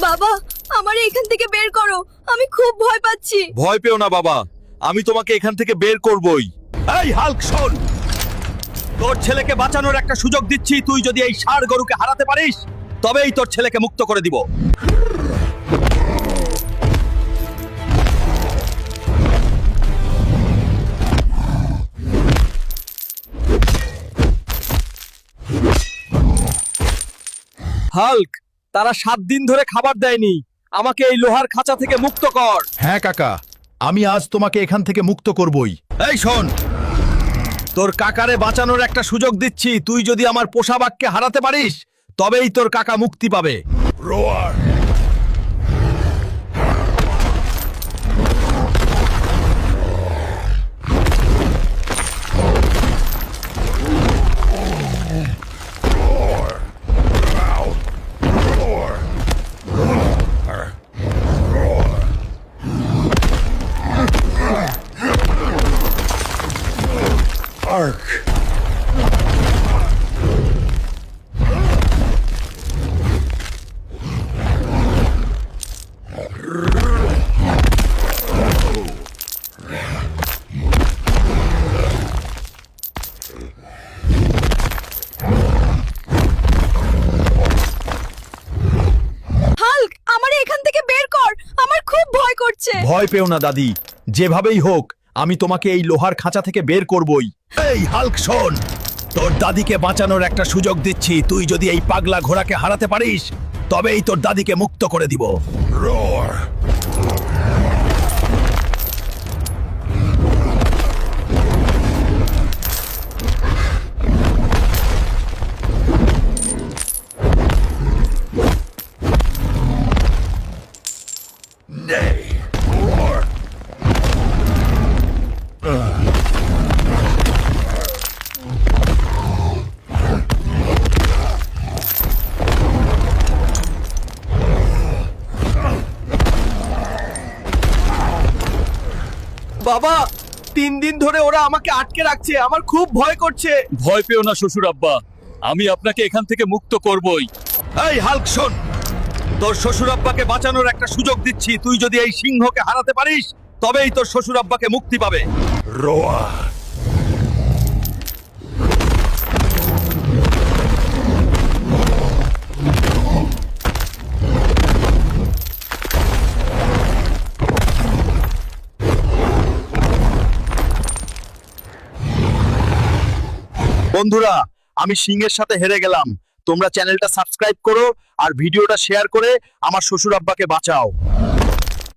বাবা, আমারে এখান থেকে বের করো, আমি খুব ভয় পাচ্ছি। ভয় পেও না বাবা, আমি তোমাকে এখান থেকে বের করবই। এই হাল্ক শোন, তোর ছেলেকে বাঁচানোর একটা সুযোগ দিচ্ছি। তুই যদি এই ষাঁড় গরুকে হারাতে পারিস তবেই তোর ছেলেকে মুক্ত করে দিব। হাল্ক, তারা 7 দিন ধরে খাবার দেয়নি। আমাকে এই লোহার খাঁচা থেকে মুক্ত কর। হ্যাঁ কাকা, আমি আজ তোমাকে এখান থেকে মুক্ত করবই। এই শোন, তোর কাকারে বাঁচানোর একটা সুযোগ দিচ্ছি। তুই যদি আমার পোষা বাঘকে হারাতে পারিস তবেই তোর কাকা মুক্তি পাবে। রোয়ার Ark. হাল্ক, আমারে এখান থেকে বের কর, আমার খুব ভয় করছে। ভয় পেও না দাদি, যেভাবেই হোক আমি তোমাকে এই লোহার খাঁচা থেকে বের করবই। এই হাল্ক শোন, তোর দাদিকে বাঁচানোর একটা সুযোগ দিচ্ছি। তুই যদি এই পাগলা ঘোড়াকে হারাতে পারিস তবেই তোর দাদিকে মুক্ত করে দিব। রোয়ার বাবা, 3 দিন ধরে ওরা আমাকে আটকে রাখছে। আমার খুব ভয় করছে। ভয় পেও না শ্বশুর আব্বা, আমি আপনাকে এখান থেকে মুক্ত করবই। এই হাল্ক শোন, তোর শ্বশুর আব্বাকে বাঁচানোর একটা সুযোগ দিচ্ছি। তুই যদি এই সিংহকে হারাতে পারিস তবেই তোর শ্বশুর আব্বাকে মুক্তি পাবে। রোয়ার বন্ধুরা, আমি সিংহের সাথে হেরে গেলাম। তোমরা চ্যানেলটা সাবস্ক্রাইব করো আর ভিডিওটা শেয়ার করে আমার শ্বশুর আব্বাকে বাঁচাও।